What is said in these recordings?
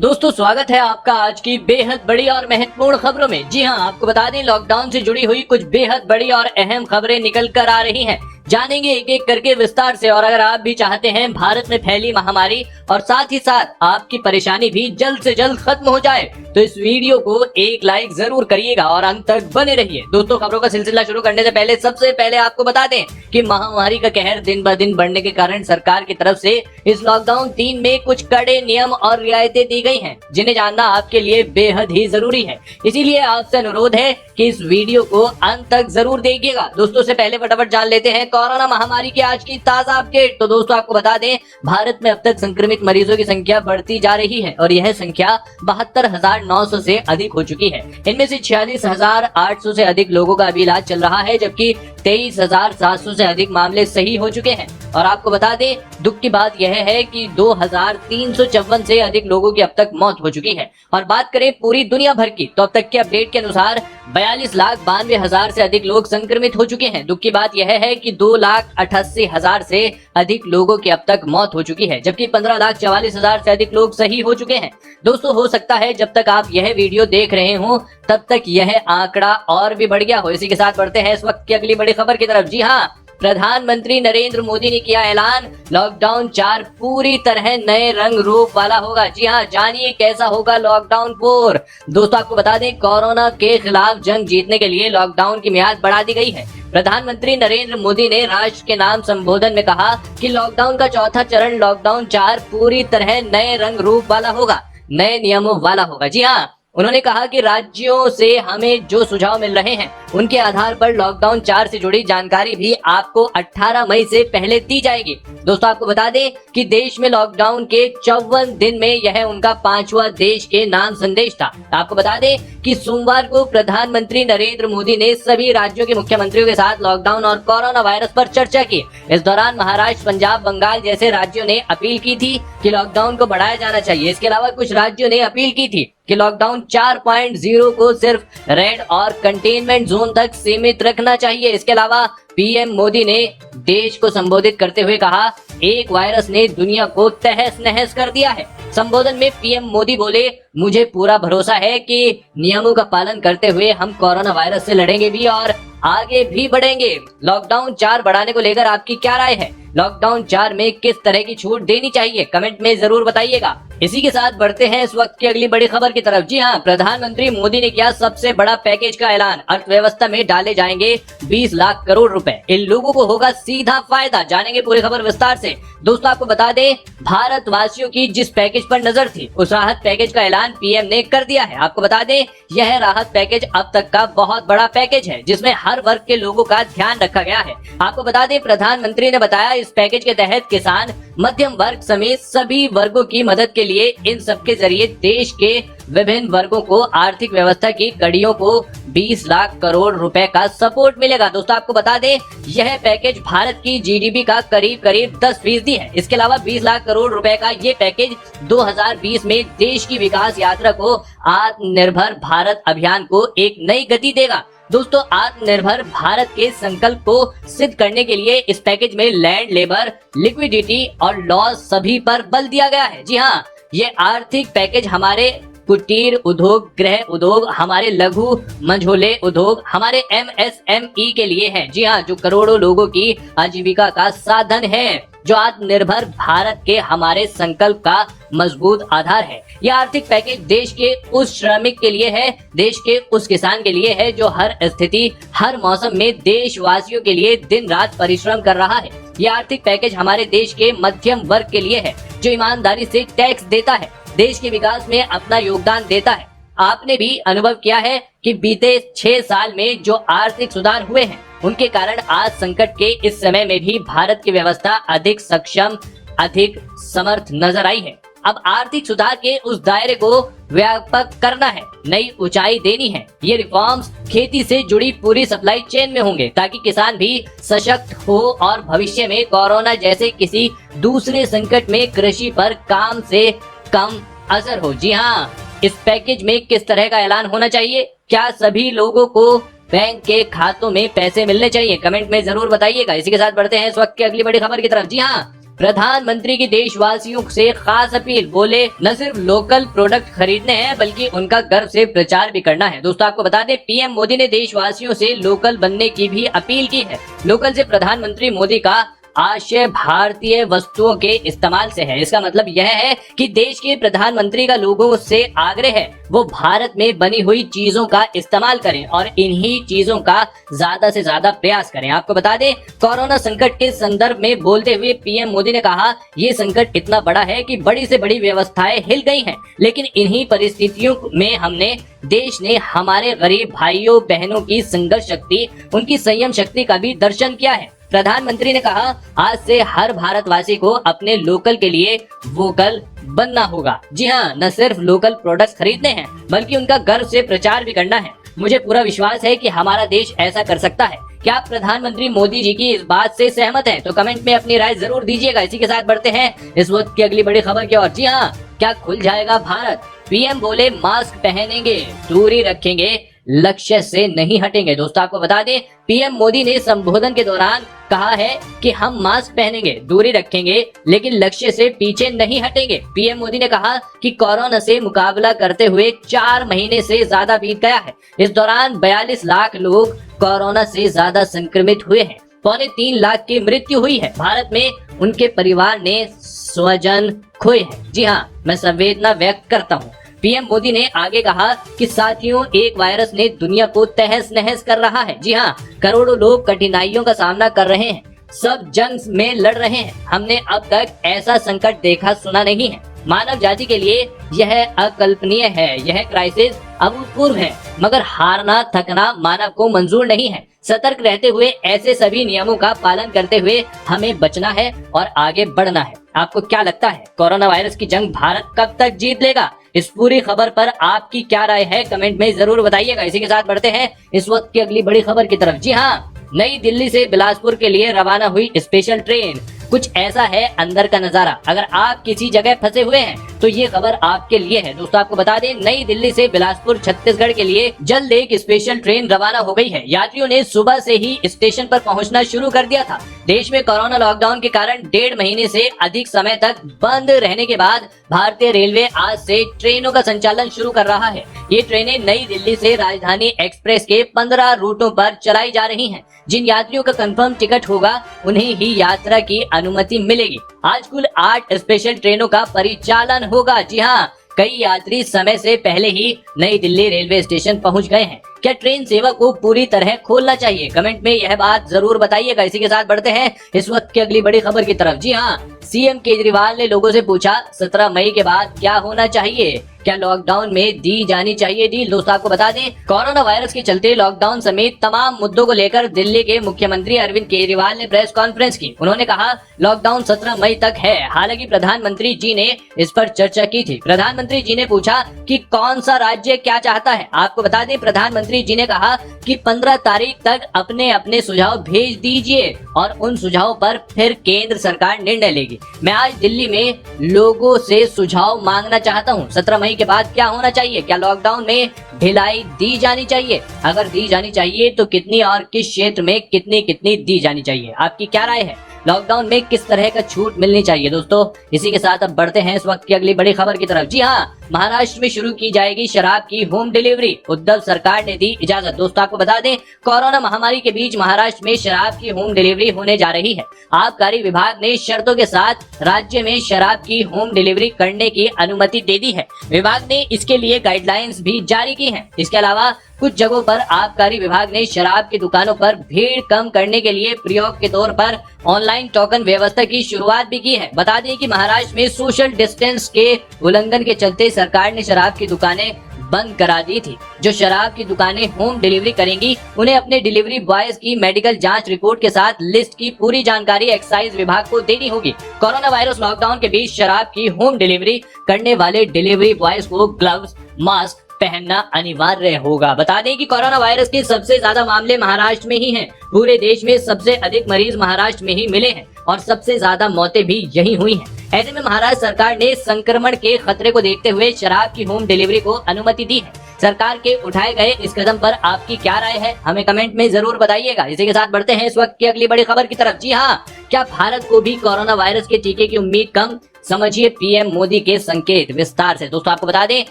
दोस्तों स्वागत है आपका आज की बेहद बड़ी और महत्वपूर्ण खबरों में। जी हां, आपको बता दें लॉकडाउन से जुड़ी हुई कुछ बेहद बड़ी और अहम खबरें निकल कर आ रही हैं। जानेंगे एक एक करके विस्तार से। और अगर आप भी चाहते हैं भारत में फैली महामारी और साथ ही साथ आपकी परेशानी भी जल्द से जल्द खत्म हो जाए तो इस वीडियो को एक लाइक जरूर करिएगा और अंत तक बने रहिए। दोस्तों खबरों का सिलसिला शुरू करने से पहले सबसे पहले आपको बता दें कि महामारी का कहर दिन ब दिन बढ़ने के कारण सरकार की तरफ से इस लॉकडाउन 3 में कुछ कड़े नियम और रियायतें दी गई हैं, जिन्हें जानना आपके लिए बेहद ही जरूरी है। इसीलिए आपसे अनुरोध है कि इस वीडियो को अंत तक जरूर देखिएगा। दोस्तों से पहले फटाफट जान लेते हैं कोरोना महामारी की आज की ताजा अपडेट। तो दोस्तों आपको बता दें भारत में अब तक संक्रमित मरीजों की संख्या बढ़ती जा रही है और यह संख्या 72,900 से अधिक हो चुकी है। इनमें से 46,800 से अधिक लोगों का अभी इलाज चल रहा है, जबकि 23,700 से अधिक मामले सही हो चुके हैं। और आपको बता दें दुख की बात यह है कि 2,354 से अधिक लोगों की अब तक मौत हो चुकी है। और बात करें पूरी दुनिया भर की तो अब तक के अपडेट के अनुसार 42,92,000 से अधिक लोग संक्रमित हो चुके हैं। दुख की बात यह है कि 2,88,000 से अधिक लोगों की अब तक मौत हो चुकी है, जबकि 15,44,000 से अधिक लोग सही हो चुके हैं। दोस्तों हो सकता है जब तक आप यह वीडियो देख रहे हो तब तक यह आंकड़ा और भी बढ़ गया हो। इसी के साथ बढ़ते हैं इस वक्त की अगली बड़ी खबर की तरफ। जी हाँ, प्रधानमंत्री नरेंद्र मोदी ने किया ऐलान, लॉकडाउन 4 पूरी तरह नए रंग रूप वाला होगा। जी हाँ, जानिए कैसा होगा लॉकडाउन 4। दोस्तों आपको बता दें कोरोना के खिलाफ जंग जीतने के लिए लॉकडाउन की मियाद बढ़ा दी गई है। प्रधानमंत्री नरेंद्र मोदी ने राष्ट्र के नाम संबोधन में कहा कि लॉकडाउन का चौथा चरण लॉकडाउन 4 पूरी तरह नए रंग रूप वाला होगा, नए नियमों वाला होगा। जी हाँ, उन्होंने कहा कि राज्यों से हमें जो सुझाव मिल रहे हैं उनके आधार पर लॉकडाउन 4 से जुड़ी जानकारी भी आपको 18 मई से पहले दी जाएगी। दोस्तों आपको बता दें कि देश में लॉकडाउन के 54 दिन में यह उनका 5वां देश के नाम संदेश था। आपको बता दें कि सोमवार को प्रधानमंत्री नरेंद्र मोदी ने सभी राज्यों के मुख्यमंत्रियों के साथ लॉकडाउन और कोरोना वायरस पर चर्चा की। इस दौरान महाराष्ट्र, पंजाब, बंगाल जैसे राज्यों ने अपील की थी कि लॉकडाउन को बढ़ाया जाना चाहिए। इसके अलावा कुछ राज्यों ने अपील की थी कि लॉकडाउन 4.0 को सिर्फ रेड और कंटेनमेंट जोन तक सीमित रखना चाहिए। इसके अलावा पीएम मोदी ने देश को संबोधित करते हुए कहा, एक वायरस ने दुनिया को तहस नहस कर दिया है। संबोधन में पीएम मोदी बोले, मुझे पूरा भरोसा है कि नियमों का पालन करते हुए हम कोरोना वायरस से लड़ेंगे भी और आगे भी बढ़ेंगे। लॉकडाउन 4 बढ़ाने को लेकर आपकी क्या राय है? लॉकडाउन 4 में किस तरह की छूट देनी चाहिए? कमेंट में जरूर बताइएगा। इसी के साथ बढ़ते हैं इस वक्त की अगली बड़ी खबर की तरफ। जी हाँ, प्रधानमंत्री मोदी ने किया सबसे बड़ा पैकेज का ऐलान, अर्थव्यवस्था में डाले जाएंगे 20 लाख करोड़ रुपए। इन लोगों को होगा सीधा फायदा। जानेंगे पूरी खबर विस्तार से। दोस्तों आपको बता दें भारतवासियों की जिस पैकेज पर नजर थी उस राहत पैकेज का ऐलान पीएम ने कर दिया है। आपको बता दें यह राहत पैकेज अब तक का बहुत बड़ा पैकेज है, जिसमें हर वर्ग के लोगों का ध्यान रखा गया है। आपको बता दें प्रधानमंत्री ने बताया इस पैकेज के तहत किसान, मध्यम वर्ग समेत सभी वर्गों की मदद के लिए इन सबके जरिए देश के विभिन्न वर्गों को आर्थिक व्यवस्था की कड़ियों को 20 लाख करोड़ रुपए का सपोर्ट मिलेगा। दोस्तों आपको बता दें यह पैकेज भारत की जीडीपी का करीब 10% है। इसके अलावा 20 लाख करोड़ रुपए का ये पैकेज 2020 में देश की विकास यात्रा को, आत्मनिर्भर भारत अभियान को एक नई गति देगा। दोस्तों आत्मनिर्भर भारत के संकल्प को सिद्ध करने के लिए इस पैकेज में लैंड, लेबर, लिक्विडिटी और लॉस सभी पर बल दिया गया है। जी हाँ, ये आर्थिक पैकेज हमारे कुटीर उद्योग, गृह उद्योग, हमारे लघु मझोले उद्योग, हमारे MSME के लिए है। जी हाँ, जो करोड़ों लोगों की आजीविका का साधन है, जो आत्मनिर्भर भारत के हमारे संकल्प का मजबूत आधार है। यह आर्थिक पैकेज देश के उस श्रमिक के लिए है, देश के उस किसान के लिए है जो हर स्थिति, हर मौसम में देशवासियों के लिए दिन रात परिश्रम कर रहा है। यह आर्थिक पैकेज हमारे देश के मध्यम वर्ग के लिए है, जो ईमानदारी से टैक्स देता है, देश के विकास में अपना योगदान देता है। आपने भी अनुभव किया है कि बीते 6 साल में जो आर्थिक सुधार हुए हैं उनके कारण आज संकट के इस समय में भी भारत की व्यवस्था अधिक सक्षम, अधिक समर्थ नजर आई है। अब आर्थिक सुधार के उस दायरे को व्यापक करना है, नई ऊंचाई देनी है। ये रिफॉर्म्स खेती से जुड़ी पूरी सप्लाई चेन में होंगे ताकि किसान भी सशक्त हो और भविष्य में कोरोना जैसे किसी दूसरे संकट में कृषि पर काम से कम असर हो। जी हाँ, इस पैकेज में किस तरह का ऐलान होना चाहिए? क्या सभी लोगों को बैंक के खातों में पैसे मिलने चाहिए? कमेंट में जरूर बताइएगा। इसी के साथ बढ़ते हैं इस वक्त की अगली बड़ी खबर की तरफ। जी हाँ, प्रधानमंत्री की देशवासियों से खास अपील, बोले न सिर्फ लोकल प्रोडक्ट खरीदने हैं बल्कि उनका गर्व से प्रचार भी करना है। दोस्तों आपको बता दें, पीएम मोदी ने देशवासियों से लोकल बनने की भी अपील की है। लोकल से प्रधानमंत्री मोदी का आशय भारतीय वस्तुओं के इस्तेमाल से है। इसका मतलब यह है कि देश के प्रधानमंत्री का लोगों से आग्रह है वो भारत में बनी हुई चीजों का इस्तेमाल करें और इन्हीं चीजों का ज्यादा से ज्यादा प्रयास करें। आपको बता दें, कोरोना संकट के संदर्भ में बोलते हुए पीएम मोदी ने कहा, ये संकट इतना बड़ा है कि बड़ी से बड़ी व्यवस्थाएं हिल गई हैं, लेकिन इन्हीं परिस्थितियों में देश ने हमारे गरीब भाइयों बहनों की संघर्ष शक्ति, उनकी संयम शक्ति का भी दर्शन किया है। प्रधानमंत्री ने कहा, आज से हर भारतवासी को अपने लोकल के लिए वोकल बनना होगा। जी हाँ, न सिर्फ लोकल प्रोडक्ट्स खरीदने हैं बल्कि उनका गर्व से प्रचार भी करना है। मुझे पूरा विश्वास है कि हमारा देश ऐसा कर सकता है। क्या आप प्रधानमंत्री मोदी जी की इस बात से सहमत हैं? तो कमेंट में अपनी राय जरूर दीजिएगा। इसी के साथ बढ़ते हैं इस वक्त की अगली बड़ी खबर की ओर। जी हाँ, क्या खुल जाएगा भारत? पीएम बोले, मास्क पहनेंगे, दूरी रखेंगे, लक्ष्य से नहीं हटेंगे। दोस्तों आपको बता दें, पीएम मोदी ने संबोधन के दौरान कहा है कि हम मास्क पहनेंगे, दूरी रखेंगे, लेकिन लक्ष्य से पीछे नहीं हटेंगे। पीएम मोदी ने कहा कि कोरोना से मुकाबला करते हुए 4 महीने से ज्यादा बीत गया है। इस दौरान 42 लाख लोग कोरोना से ज्यादा संक्रमित हुए हैं, 3.25 लाख की मृत्यु हुई है। भारत में उनके परिवार ने स्वजन खोए हैं। जी हाँ, मैं संवेदना व्यक्त करता हूँ। पीएम मोदी ने आगे कहा कि साथियों, एक वायरस ने दुनिया को तहस नहस कर रहा है। जी हाँ, करोड़ों लोग कठिनाइयों का सामना कर रहे हैं, सब जंग में लड़ रहे हैं। हमने अब तक ऐसा संकट देखा सुना नहीं है। मानव जाति के लिए यह अकल्पनीय है। यह क्राइसिस अभूतपूर्व है, मगर हारना थकना मानव को मंजूर नहीं है। सतर्क रहते हुए ऐसे सभी नियमों का पालन करते हुए हमें बचना है और आगे बढ़ना है। आपको क्या लगता है, कोरोना वायरस की जंग भारत कब तक जीत लेगा? इस पूरी खबर पर आपकी क्या राय है, कमेंट में जरूर बताइएगा। इसी के साथ बढ़ते हैं इस वक्त की अगली बड़ी खबर की तरफ। जी हाँ, नई दिल्ली से बिलासपुर के लिए रवाना हुई स्पेशल ट्रेन। कुछ ऐसा है अंदर का नजारा। अगर आप किसी जगह फंसे हुए हैं तो ये खबर आपके लिए है। दोस्तों आपको बता दें, नई दिल्ली से बिलासपुर छत्तीसगढ़ के लिए जल्द एक स्पेशल ट्रेन रवाना हो गई है। यात्रियों ने सुबह से ही स्टेशन पर पहुंचना शुरू कर दिया था। देश में कोरोना लॉकडाउन के कारण 1.5 महीने से अधिक समय तक बंद रहने के बाद भारतीय रेलवे आज से ट्रेनों का संचालन शुरू कर रहा है। ये ट्रेनें नई दिल्ली से राजधानी एक्सप्रेस के 15 रूटों पर चलाई जा रही हैं। जिन यात्रियों का कंफर्म टिकट होगा उन्हें ही यात्रा की अनुमति मिलेगी। आज कुल 8 स्पेशल ट्रेनों का परिचालन होगा। जी हाँ, कई यात्री समय से पहले ही नई दिल्ली रेलवे स्टेशन पहुंच गए हैं। क्या ट्रेन सेवा को पूरी तरह खोलना चाहिए? कमेंट में यह बात जरूर बताइएगा। इसी के साथ बढ़ते हैं इस वक्त की अगली बड़ी खबर की तरफ। जी हाँ, सीएम केजरीवाल ने लोगों से पूछा, 17 मई के बाद क्या होना चाहिए? क्या लॉकडाउन में दी जानी चाहिए डील? दोस्तों आपको बता दें, कोरोना वायरस के चलते लॉकडाउन समेत तमाम मुद्दों को लेकर दिल्ली के मुख्यमंत्री अरविंद केजरीवाल ने प्रेस कॉन्फ्रेंस की। उन्होंने कहा, लॉकडाउन 17 मई तक है। हालांकि प्रधानमंत्री जी ने इस पर चर्चा की थी। प्रधानमंत्री जी ने पूछा कि कौन सा राज्य क्या चाहता है। आपको बता दें, प्रधानमंत्री जी ने कहा कि 15 तारीख तक अपने अपने सुझाव भेज दीजिए और उन सुझावों पर फिर केंद्र सरकार निर्णय लेगी। मैं आज दिल्ली में लोगों से सुझाव मांगना चाहता हूं। 17 मई के बाद क्या होना चाहिए? क्या लॉकडाउन में ढिलाई दी जानी चाहिए? अगर दी जानी चाहिए तो कितनी और किस क्षेत्र में कितनी कितनी दी जानी चाहिए? आपकी क्या राय है? लॉकडाउन में किस तरह का छूट मिलनी चाहिए? दोस्तों इसी के साथ अब बढ़ते हैं इस वक्त की अगली बड़ी खबर की तरफ। जी हाँ, महाराष्ट्र में शुरू की जाएगी शराब की होम डिलीवरी। उद्धव सरकार ने दी इजाजत। दोस्तों आपको बता दें, कोरोना महामारी के बीच महाराष्ट्र में शराब की होम डिलीवरी होने जा रही है। आबकारी विभाग ने शर्तों के साथ राज्य में शराब की होम डिलीवरी करने की अनुमति दे दी है। विभाग ने इसके लिए गाइडलाइंस भी जारी की है। इसके अलावा कुछ जगहों पर आबकारी विभाग ने शराब की दुकानों पर भीड़ कम करने के लिए प्रयोग के तौर पर ऑनलाइन टोकन व्यवस्था की शुरुआत भी की है। बता दें कि महाराष्ट्र में सोशल डिस्टेंस के उल्लंघन के चलते सरकार ने शराब की दुकानें बंद करा दी थी। जो शराब की दुकानें होम डिलीवरी करेंगी उन्हें अपने डिलीवरी बॉयज की मेडिकल जांच रिपोर्ट के साथ लिस्ट की पूरी जानकारी एक्साइज विभाग को देनी होगी। कोरोना वायरस लॉकडाउन के बीच शराब की होम डिलीवरी करने वाले डिलीवरी बॉयज को ग्लव्स, मास्क पहनना अनिवार्य होगा। बता दें कि कोरोना वायरस के सबसे ज्यादा मामले महाराष्ट्र में ही हैं। पूरे देश में सबसे अधिक मरीज महाराष्ट्र में ही मिले हैं और सबसे ज्यादा मौतें भी यही हुई हैं। ऐसे में महाराष्ट्र सरकार ने संक्रमण के खतरे को देखते हुए शराब की होम डिलीवरी को अनुमति दी है। सरकार के उठाए गए इस कदम पर आपकी क्या राय है? हमें कमेंट में जरूर बताइएगा। इसी के साथ बढ़ते हैं इस वक्त की अगली बड़ी खबर की तरफ। जी हाँ, क्या भारत को भी कोरोना वायरस के टीके की उम्मीद कम? समझिए पीएम मोदी के संकेत विस्तार से। दोस्तों आपको बता दें,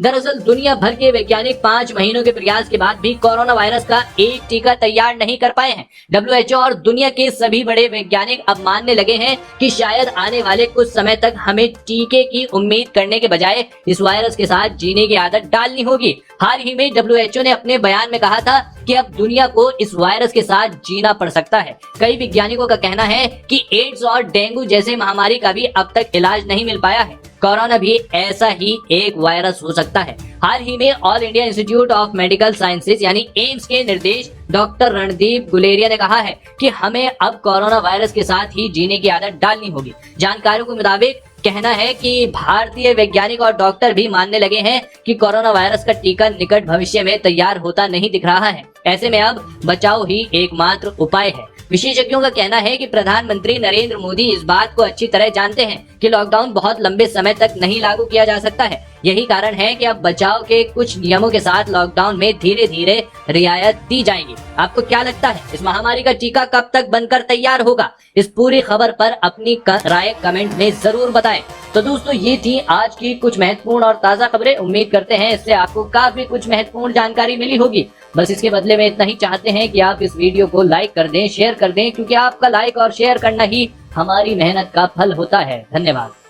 दरअसल दुनिया भर के वैज्ञानिक 5 महीनों के प्रयास के बाद भी कोरोना वायरस का एक टीका तैयार नहीं कर पाए हैं। WHO और दुनिया के सभी बड़े वैज्ञानिक अब मानने लगे हैं कि शायद आने वाले कुछ समय तक हमें टीके की उम्मीद करने के बजाय इस वायरस के साथ जीने की आदत डालनी होगी। हाल ही में WHO ने अपने बयान में कहा था कि अब दुनिया को इस वायरस के साथ जीना पड़ सकता है। कई वैज्ञानिकों का कहना है कि एड्स और डेंगू जैसे महामारी का भी अब तक इलाज नहीं मिल पाया है। कोरोना भी ऐसा ही एक वायरस हो सकता है। हाल ही में all India institute of medical sciences यानी एम्स के निर्देश डॉक्टर रणदीप गुलेरिया ने कहा है कि हमें अब कोरोना वायरस के साथ ही जीने की आदत डालनी होगी। जानकारियों के मुताबिक कहना है कि भारतीय वैज्ञानिक और डॉक्टर भी मानने लगे हैं कि कोरोना वायरस का टीका निकट भविष्य में तैयार होता नहीं दिख रहा है। ऐसे में अब बचाव ही एकमात्र उपाय है। विशेषज्ञों का कहना है कि प्रधानमंत्री नरेंद्र मोदी इस बात को अच्छी तरह जानते हैं कि लॉकडाउन बहुत लंबे समय तक नहीं लागू किया जा सकता है। यही कारण है कि अब बचाव के कुछ नियमों के साथ लॉकडाउन में धीरे धीरे रियायत दी जाएगी। आपको क्या लगता है, इस महामारी का टीका कब तक बनकर तैयार होगा? इस पूरी खबर पर अपनी राय कमेंट में जरूर बताएं। तो दोस्तों ये थी आज की कुछ महत्वपूर्ण और ताजा खबरें। उम्मीद करते हैं इससे आपको काफी कुछ महत्वपूर्ण जानकारी मिली होगी। बस इसके बदले में इतना ही चाहते हैं कि आप इस वीडियो को लाइक कर दें, शेयर कर दें, क्योंकि आपका लाइक और शेयर करना ही हमारी मेहनत का फल होता है। धन्यवाद।